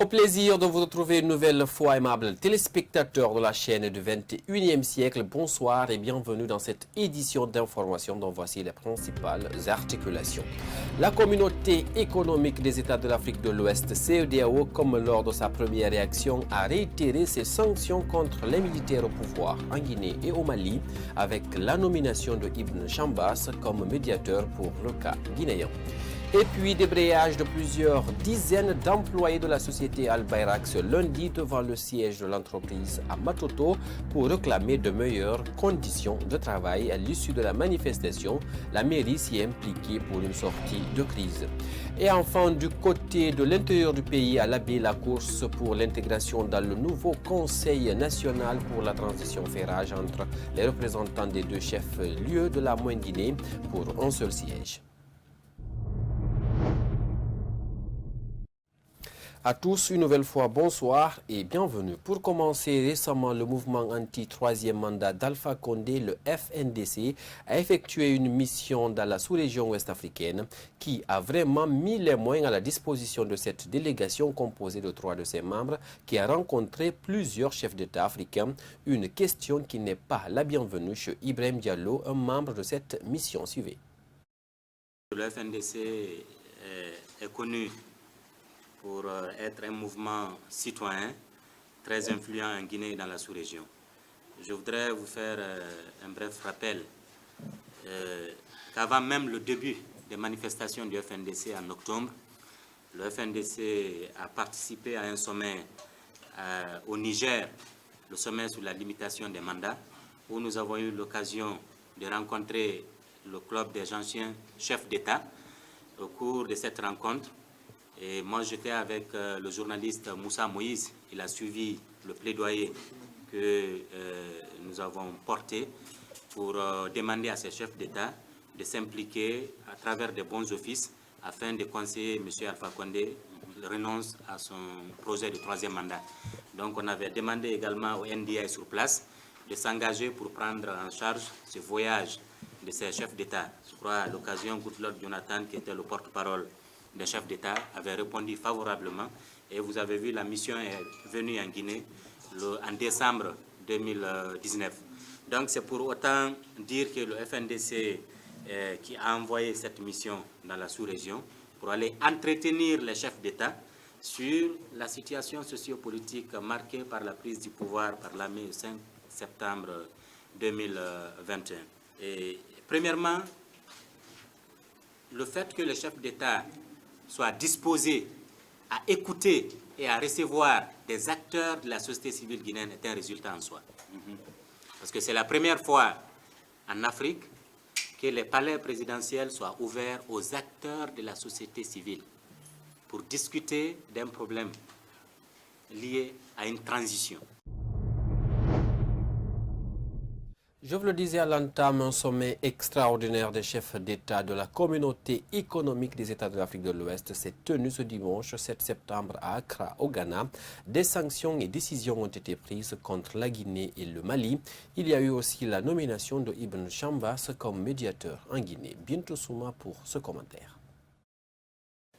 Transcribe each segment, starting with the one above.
Au plaisir de vous retrouver une nouvelle fois, aimables téléspectateurs de la chaîne du 21e siècle. Bonsoir et bienvenue dans cette édition d'information dont voici les principales articulations. La communauté économique des États de l'Afrique de l'Ouest, CEDEAO, comme lors de sa première réaction, a réitéré ses sanctions contre les militaires au pouvoir en Guinée et au Mali, avec la nomination de Ibn Chambas comme médiateur pour le cas guinéen. Et puis débrayage de plusieurs dizaines d'employés de la société Al-Bayrak ce lundi devant le siège de l'entreprise à Matoto pour réclamer de meilleures conditions de travail. À l'issue de la manifestation, la mairie s'y est impliquée pour une sortie de crise. Et enfin, du côté de l'intérieur du pays, à l'Abbé, la course pour l'intégration dans le nouveau Conseil national pour la transition fait rage entre les représentants des deux chefs-lieux de la Moyenne-Guinée pour un seul siège. À tous, une nouvelle fois, bonsoir et bienvenue. Pour commencer, récemment, le mouvement anti-troisième mandat d'Alpha Condé, le FNDC, a effectué une mission dans la sous-région ouest-africaine qui a vraiment mis les moyens à la disposition de cette délégation composée de 3 de ses membres qui a rencontré plusieurs chefs d'État africains. Une question qui n'est pas la bienvenue chez Ibrahim Diallo, un membre de cette mission. Suivez. Le FNDC est connu pour être un mouvement citoyen très influent en Guinée et dans la sous-région. Je voudrais vous faire un bref rappel qu'avant même le début des manifestations du FNDC en octobre, le FNDC a participé à un sommet au Niger, le sommet sur la limitation des mandats, où nous avons eu l'occasion de rencontrer le club des anciens chefs d'État. Au cours de cette rencontre, et moi, j'étais avec le journaliste Moussa Moïse. Il a suivi le plaidoyer que nous avons porté pour demander à ces chefs d'État de s'impliquer à travers des bons offices afin de conseiller M. Alpha Condé renonce à son projet de 3e mandat. Donc, on avait demandé également au NDI sur place de s'engager pour prendre en charge ce voyage de ces chefs d'État. Je crois à l'occasion, Goodluck Jonathan, qui était le porte-parole des chefs d'État, avait répondu favorablement et vous avez vu la mission est venue en Guinée en décembre 2019. Donc c'est pour autant dire que le FNDC qui a envoyé cette mission dans la sous-région pour aller entretenir les chefs d'État sur la situation sociopolitique marquée par la prise du pouvoir par l'armée le 5 septembre 2021. Et premièrement, le fait que les chefs d'État soient disposés à écouter et à recevoir des acteurs de la société civile guinéenne est un résultat en soi. Parce que c'est la première fois en Afrique que les palais présidentiels soient ouverts aux acteurs de la société civile pour discuter d'un problème lié à une transition. Je vous le disais à l'entame, un sommet extraordinaire des chefs d'État de la communauté économique des États de l'Afrique de l'Ouest s'est tenu ce dimanche 7 septembre à Accra, au Ghana. Des sanctions et décisions ont été prises contre la Guinée et le Mali. Il y a eu aussi la nomination de Ibn Chambas comme médiateur en Guinée. Bintou Souma pour ce commentaire.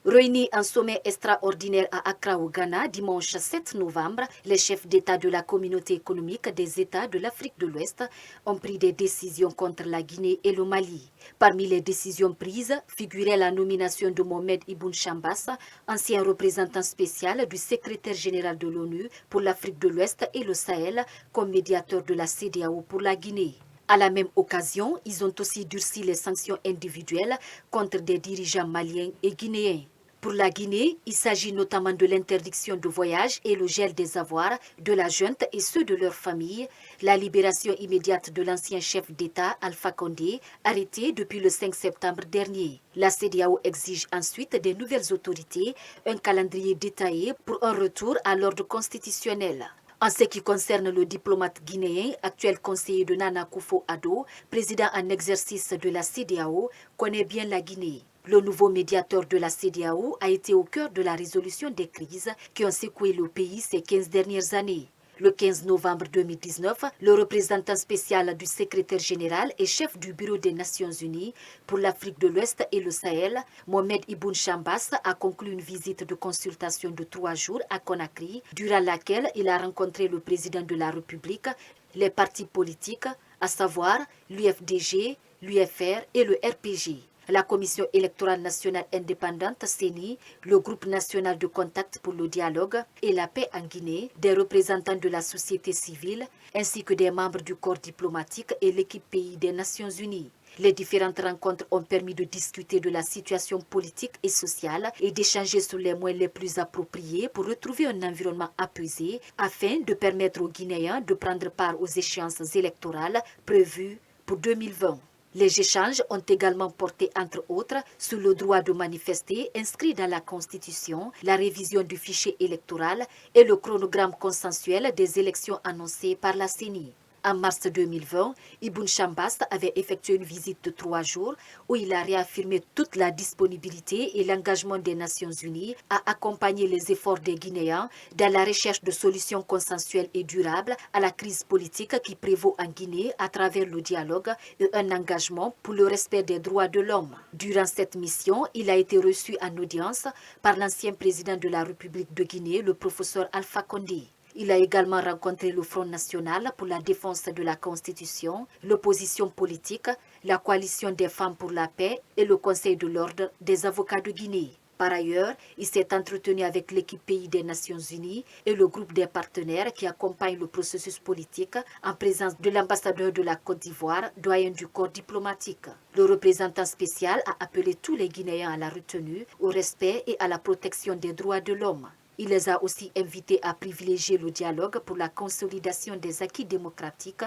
Réunis en sommet extraordinaire à Accra au Ghana dimanche 7 novembre, les chefs d'État de la communauté économique des États de l'Afrique de l'Ouest ont pris des décisions contre la Guinée et le Mali. Parmi les décisions prises figurait la nomination de Mohamed Ibn Chambas, ancien représentant spécial du secrétaire général de l'ONU pour l'Afrique de l'Ouest et le Sahel, comme médiateur de la CEDEAO pour la Guinée. À la même occasion, ils ont aussi durci les sanctions individuelles contre des dirigeants maliens et guinéens. Pour la Guinée, il s'agit notamment de l'interdiction de voyage et le gel des avoirs de la junte et ceux de leurs familles, la libération immédiate de l'ancien chef d'État Alpha Condé, arrêté depuis le 5 septembre dernier. La CEDEAO exige ensuite des nouvelles autorités, un calendrier détaillé pour un retour à l'ordre constitutionnel. En ce qui concerne le diplomate guinéen, actuel conseiller de Nana Akufo-Addo, président en exercice de la CEDEAO, connaît bien la Guinée. Le nouveau médiateur de la CEDEAO a été au cœur de la résolution des crises qui ont secoué le pays ces 15 dernières années. Le 15 novembre 2019, le représentant spécial du secrétaire général et chef du Bureau des Nations Unies pour l'Afrique de l'Ouest et le Sahel, Mohamed Ibn Chambas, a conclu une visite de consultation de 3 jours à Conakry, durant laquelle il a rencontré le président de la République, les partis politiques, à savoir l'UFDG, l'UFR et le RPG. La Commission électorale nationale indépendante CENI, le groupe national de contact pour le dialogue et la paix en Guinée, des représentants de la société civile, ainsi que des membres du corps diplomatique et l'équipe pays des Nations Unies. Les différentes rencontres ont permis de discuter de la situation politique et sociale et d'échanger sur les moyens les plus appropriés pour retrouver un environnement apaisé afin de permettre aux Guinéens de prendre part aux échéances électorales prévues pour 2020. Les échanges ont également porté, entre autres, sur le droit de manifester inscrit dans la Constitution, la révision du fichier électoral et le chronogramme consensuel des élections annoncées par la CENI. En mars 2020, Ibn Chambas avait effectué une visite de 3 jours où il a réaffirmé toute la disponibilité et l'engagement des Nations Unies à accompagner les efforts des Guinéens dans la recherche de solutions consensuelles et durables à la crise politique qui prévaut en Guinée à travers le dialogue et un engagement pour le respect des droits de l'homme. Durant cette mission, il a été reçu en audience par l'ancien président de la République de Guinée, le professeur Alpha Condé. Il a également rencontré le Front national pour la défense de la Constitution, l'opposition politique, la coalition des femmes pour la paix et le Conseil de l'ordre des avocats de Guinée. Par ailleurs, il s'est entretenu avec l'équipe pays des Nations Unies et le groupe des partenaires qui accompagnent le processus politique en présence de l'ambassadeur de la Côte d'Ivoire, doyen du corps diplomatique. Le représentant spécial a appelé tous les Guinéens à la retenue, au respect et à la protection des droits de l'homme. Il les a aussi invités à privilégier le dialogue pour la consolidation des acquis démocratiques,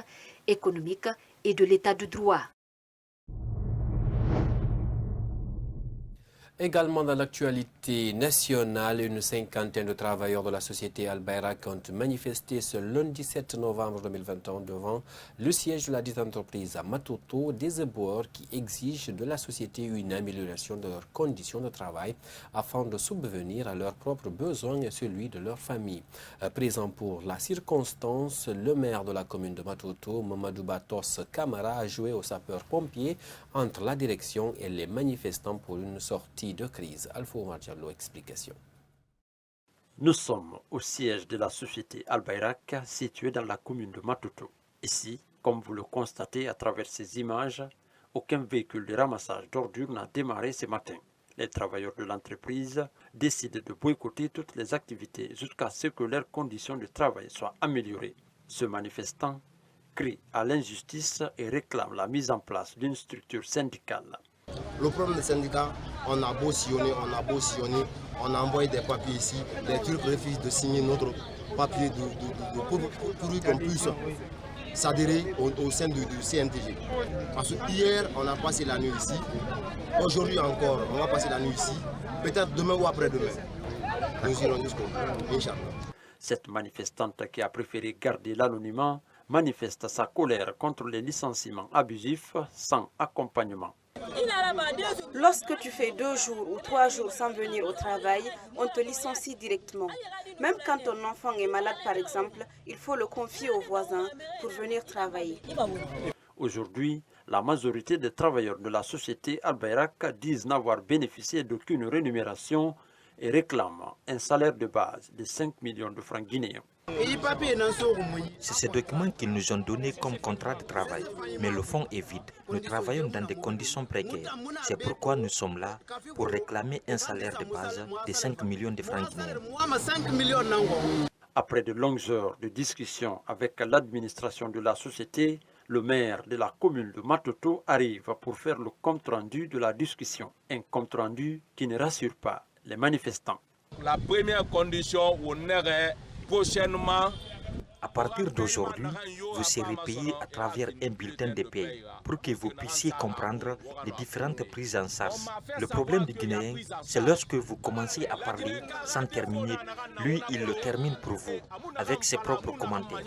économiques et de l'état de droit. Également dans l'actualité nationale, une cinquantaine de travailleurs de la société Al Bayrak ont manifesté ce lundi 7 novembre 2021 devant le siège de la dite entreprise à Matoto, des éboueurs qui exigent de la société une amélioration de leurs conditions de travail afin de subvenir à leurs propres besoins et celui de leur famille. Présent pour la circonstance, le maire de la commune de Matoto, Mamadou Batos Kamara, a joué aux sapeurs-pompiers entre la direction et les manifestants pour une sortie de crise. Alpha Omar Diallo, explication. Nous sommes au siège de la société Al Bayrak, située dans la commune de Matoto. Ici, comme vous le constatez à travers ces images, aucun véhicule de ramassage d'ordures n'a démarré ce matin. Les travailleurs de l'entreprise décident de boycotter toutes les activités jusqu'à ce que leurs conditions de travail soient améliorées. Ce manifestant crie à l'injustice et réclame la mise en place d'une structure syndicale. Le problème des syndicats, on a beau sillonner, on a envoyé des papiers ici, les Turcs refusent de signer notre papier pour qu'on puisse s'adhérer au sein du CNTG. Parce que hier, on a passé la nuit ici, aujourd'hui encore, on va passer la nuit ici, peut-être demain ou après-demain. Nous irons jusqu'au bout, Inch'Allah. Cette manifestante qui a préféré garder l'anonymat manifeste sa colère contre les licenciements abusifs sans accompagnement. Lorsque tu fais 2 jours ou 3 jours sans venir au travail, on te licencie directement. Même quand ton enfant est malade par exemple, il faut le confier aux voisins pour venir travailler. Aujourd'hui, la majorité des travailleurs de la société Al Bayrak disent n'avoir bénéficié d'aucune rémunération et réclament un salaire de base de 5 millions de francs guinéens. C'est ces documents qu'ils nous ont donnés comme contrat de travail. Mais le fonds est vide. Nous travaillons dans des conditions précaires. C'est pourquoi nous sommes là pour réclamer un salaire de base de 5 millions de francs guinéens. Après de longues heures de discussion avec l'administration de la société, le maire de la commune de Matoto arrive pour faire le compte-rendu de la discussion. Un compte-rendu qui ne rassure pas les manifestants. La première condition, on est prochainement. À partir d'aujourd'hui, vous serez payé à travers un bulletin de paie pour que vous puissiez comprendre les différentes prises en charge. Le problème du Guinéen, c'est lorsque vous commencez à parler sans terminer. Lui, il le termine pour vous, avec ses propres commentaires.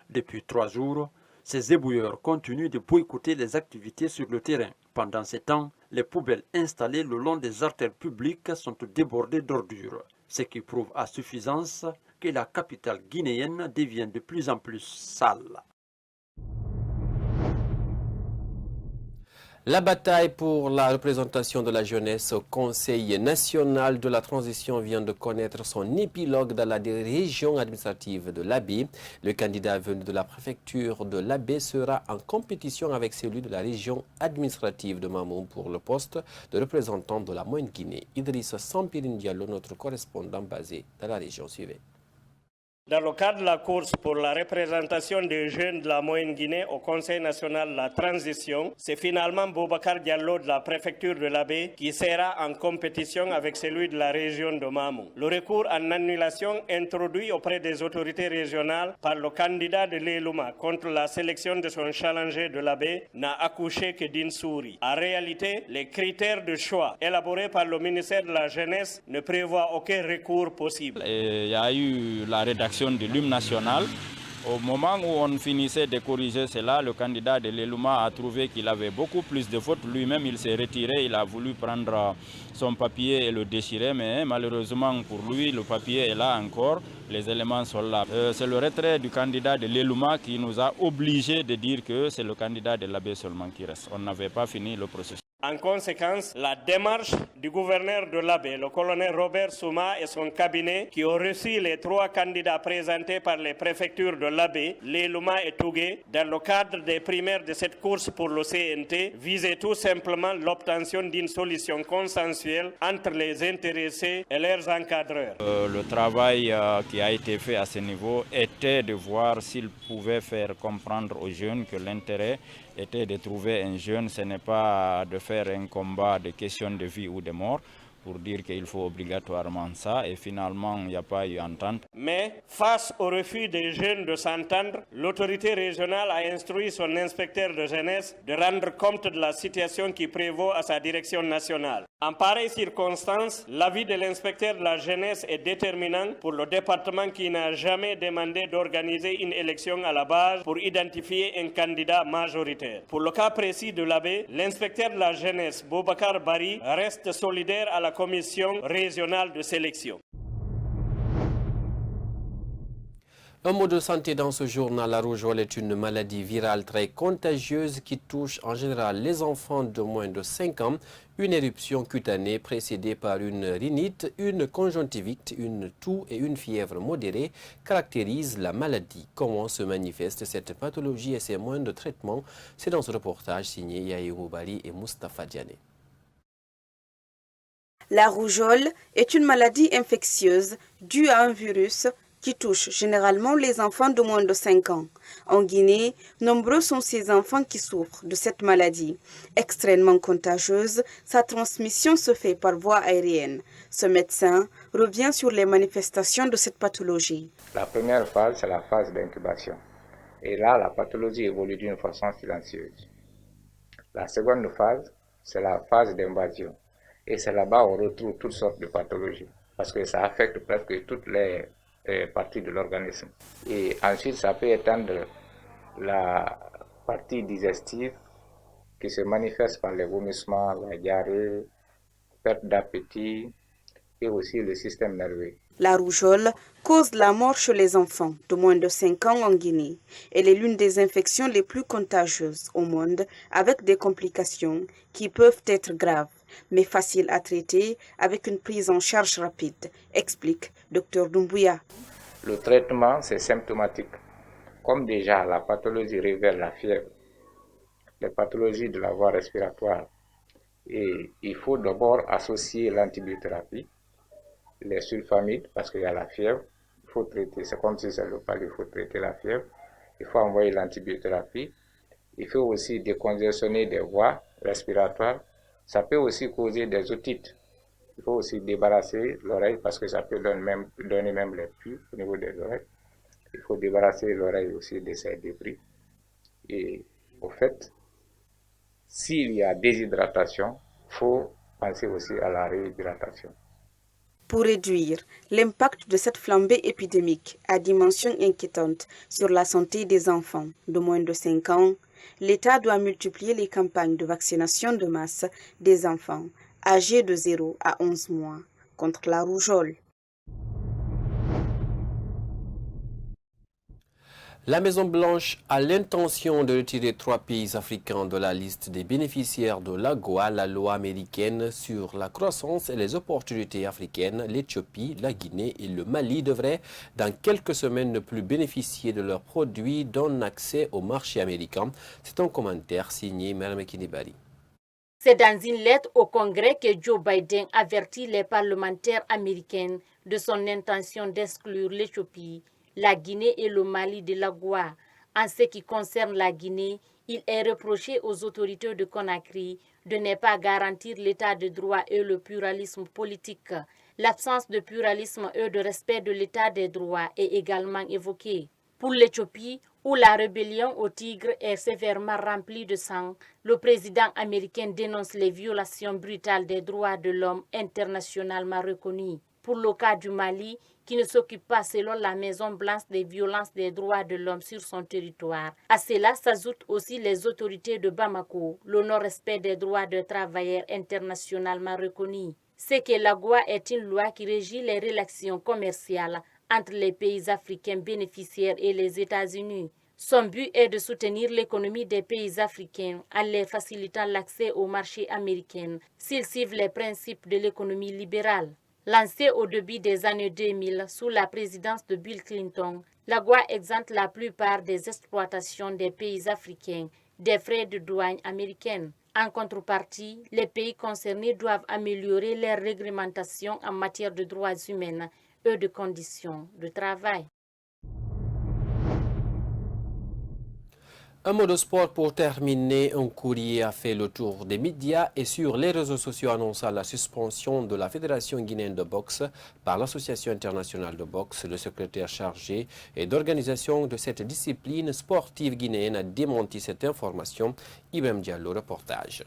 Depuis 3 jours, ces éboueurs continuent de boycotter les activités sur le terrain. Pendant ce temps, les poubelles installées le long des artères publiques sont débordées d'ordures, ce qui prouve à suffisance que la capitale guinéenne devient de plus en plus sale. La bataille pour la représentation de la jeunesse au Conseil national de la transition vient de connaître son épilogue dans la région administrative de l'Abbé. Le candidat venu de la préfecture de l'Abbé sera en compétition avec celui de la région administrative de Mamoun pour le poste de représentant de la Moyenne-Guinée. Idrissa Sampirine Diallo, notre correspondant basé dans la région, suivait. Dans le cadre de la course pour la représentation des jeunes de la Moyenne-Guinée au Conseil national de la transition, c'est finalement Boubacar Diallo de la préfecture de l'Abbé qui sera en compétition avec celui de la région de Mamou. Le recours en annulation introduit auprès des autorités régionales par le candidat de l'Elouma contre la sélection de son challenger de l'Abbé n'a accouché que d'une souris. En réalité, les critères de choix élaborés par le ministère de la Jeunesse ne prévoient aucun recours possible. Il y a eu la rédaction de l'hymne national. Au moment où on finissait de corriger cela, le candidat de l'Elouma a trouvé qu'il avait beaucoup plus de fautes. Lui-même, il s'est retiré, il a voulu prendre son papier et le déchirer, mais malheureusement pour lui, le papier est là encore, les éléments sont là. C'est le retrait du candidat de l'Elouma qui nous a obligés de dire que c'est le candidat de l'Abbé seulement qui reste. On n'avait pas fini le processus. En conséquence, la démarche du gouverneur de l'Abbé, le colonel Robert Souma et son cabinet, qui ont reçu les 3 candidats présentés par les préfectures de l'Abbé, l'Elouma et Tougué, dans le cadre des primaires de cette course pour le CNT, visait tout simplement l'obtention d'une solution consensuelle entre les intéressés et leurs encadreurs. Le travail qui a été fait à ce niveau était de voir s'il pouvait faire comprendre aux jeunes que l'intérêt était de trouver un jeune, ce n'est pas de faire un combat de questions de vie ou de mort pour dire qu'il faut obligatoirement ça, et finalement il n'y a pas eu entente. Mais face au refus des jeunes de s'entendre, l'autorité régionale a instruit son inspecteur de jeunesse de rendre compte de la situation qui prévaut à sa direction nationale. En pareille circonstance, l'avis de l'inspecteur de la jeunesse est déterminant pour le département qui n'a jamais demandé d'organiser une élection à la base pour identifier un candidat majoritaire. Pour le cas précis de l'Abbé, l'inspecteur de la jeunesse, Boubacar Bari, reste solidaire à la commission régionale de sélection. Un mot de santé dans ce journal. La rougeole est une maladie virale très contagieuse qui touche en général les enfants de moins de 5 ans. Une éruption cutanée précédée par une rhinite, une conjonctivite, une toux et une fièvre modérée caractérisent la maladie. Comment se manifeste cette pathologie et ses moyens de traitement? C'est dans ce reportage signé Yahi Moubali et Moustapha Diané. La rougeole est une maladie infectieuse due à un virus qui touche généralement les enfants de moins de 5 ans. En Guinée, nombreux sont ces enfants qui souffrent de cette maladie. Extrêmement contagieuse, sa transmission se fait par voie aérienne. Ce médecin revient sur les manifestations de cette pathologie. La première phase, c'est la phase d'incubation. Et là, la pathologie évolue d'une façon silencieuse. La seconde phase, c'est la phase d'invasion. Et c'est là-bas qu'on retrouve toutes sortes de pathologies. Parce que ça affecte presque toutes les parties de l'organisme. Et ensuite, ça peut étendre la partie digestive qui se manifeste par les vomissements, la diarrhée, perte d'appétit et aussi le système nerveux. La rougeole cause la mort chez les enfants de moins de 5 ans en Guinée. Elle est l'une des infections les plus contagieuses au monde avec des complications qui peuvent être graves, mais faciles à traiter avec une prise en charge rapide, explique Dr Doumbouya. Le traitement, c'est symptomatique. Comme déjà la pathologie révèle la fièvre, les pathologies de la voie respiratoire, et il faut d'abord associer l'antibiothérapie, les sulfamides, parce qu'il y a la fièvre, il faut traiter, c'est comme si c'est le palais, il faut traiter la fièvre, il faut envoyer l'antibiothérapie, il faut aussi décongestionner des voies respiratoires, ça peut aussi causer des otites, il faut aussi débarrasser l'oreille parce que ça peut donner même les pus au niveau des oreilles, il faut débarrasser l'oreille aussi de ces débris, et au fait, s'il y a déshydratation, il faut penser aussi à la réhydratation. Pour réduire l'impact de cette flambée épidémique à dimension inquiétante sur la santé des enfants de moins de 5 ans, l'État doit multiplier les campagnes de vaccination de masse des enfants âgés de 0 à 11 mois contre la rougeole. La Maison-Blanche a l'intention de retirer 3 pays africains de la liste des bénéficiaires de l'AGOA, la loi américaine sur la croissance et les opportunités africaines. L'Éthiopie, la Guinée et le Mali devraient, dans quelques semaines, ne plus bénéficier de leurs produits d'un accès au marché américain. C'est un commentaire signé Mme Kinibari. C'est dans une lettre au Congrès que Joe Biden avertit les parlementaires américains de son intention d'exclure l'Éthiopie, la Guinée et le Mali de l'AGOA. En ce qui concerne la Guinée, il est reproché aux autorités de Conakry de ne pas garantir l'état de droit et le pluralisme politique. L'absence de pluralisme et de respect de l'état des droits est également évoquée. Pour l'Éthiopie, où la rébellion au Tigre est sévèrement remplie de sang, le président américain dénonce les violations brutales des droits de l'homme internationalement reconnues. Pour le cas du Mali, qui ne s'occupe pas selon la Maison-Blanche des violences des droits de l'homme sur son territoire. À cela s'ajoutent aussi les autorités de Bamako, le non-respect des droits de travailleurs internationalement reconnus. C'est que l'AGOA est une loi qui régit les relations commerciales entre les pays africains bénéficiaires et les États-Unis. Son but est de soutenir l'économie des pays africains en leur facilitant l'accès au marché américain s'ils suivent les principes de l'économie libérale. Lancée au début des années 2000 sous la présidence de Bill Clinton, l'AGOA exempte la plupart des exploitations des pays africains des frais de douane américaines. En contrepartie, les pays concernés doivent améliorer leur réglementation en matière de droits humains et de conditions de travail. Un mot de sport pour terminer. Un courrier a fait le tour des médias et sur les réseaux sociaux annonçant la suspension de la Fédération guinéenne de boxe par l'Association internationale de boxe. Le secrétaire chargé et d'organisation de cette discipline sportive guinéenne a démenti cette information. Ibrahim Diallo, reportage.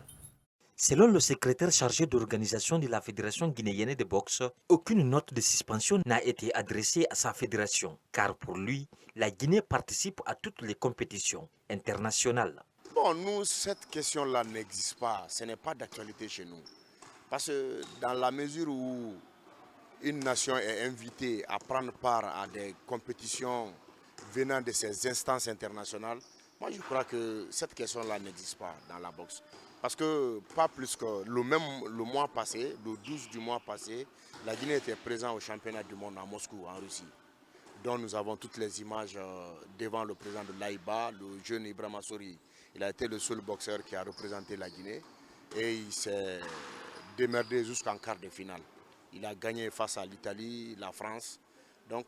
Selon le secrétaire chargé d'organisation de la Fédération guinéenne de boxe, aucune note de suspension n'a été adressée à sa fédération, car pour lui, la Guinée participe à toutes les compétitions internationales. Bon, nous, cette question-là n'existe pas, ce n'est pas d'actualité chez nous. Parce que dans la mesure où une nation est invitée à prendre part à des compétitions venant de ces instances internationales, moi je crois que cette question-là n'existe pas dans la boxe. Parce que pas plus que le mois passé, le 12 du mois passé, la Guinée était présente au championnat du monde à Moscou, en Russie. Donc nous avons toutes les images devant le président de l'AIBA, le jeune Ibrahim Assouri. Il a été le seul boxeur qui a représenté la Guinée et il s'est démerdé jusqu'en quart de finale. Il a gagné face à l'Italie, la France. Donc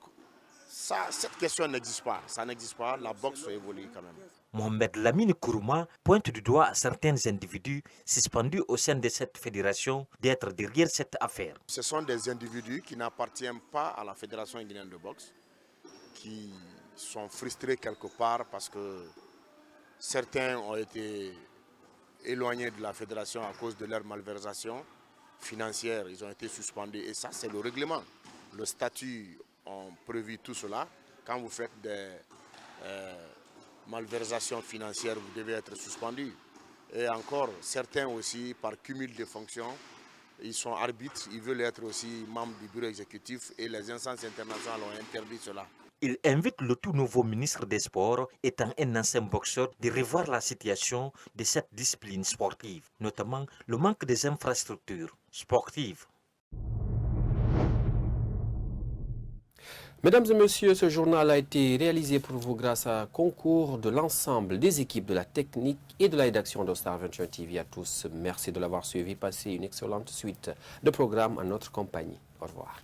cette question n'existe pas, ça n'existe pas, la boxe évolue quand même. Mohamed Lamine Kourouma pointe du doigt certains individus suspendus au sein de cette fédération d'être derrière cette affaire. Ce sont des individus qui n'appartiennent pas à la Fédération guinéenne de boxe, qui sont frustrés quelque part parce que certains ont été éloignés de la fédération à cause de leur malversation financière. Ils ont été suspendus et ça c'est le règlement. Le statut ont prévu tout cela. Quand vous faites des malversations financières, vous devez être suspendu. Et encore, certains aussi, par cumul de fonctions, ils sont arbitres, ils veulent être aussi membres du bureau exécutif et les instances internationales ont interdit cela. Il invite le tout nouveau ministre des Sports, étant un ancien boxeur, de revoir la situation de cette discipline sportive, notamment le manque des infrastructures sportives. Mesdames et messieurs, ce journal a été réalisé pour vous grâce à un concours de l'ensemble des équipes de la technique et de la rédaction de Star 21 TV. À tous, merci de l'avoir suivi. Passez une excellente suite de programmes en notre compagnie. Au revoir.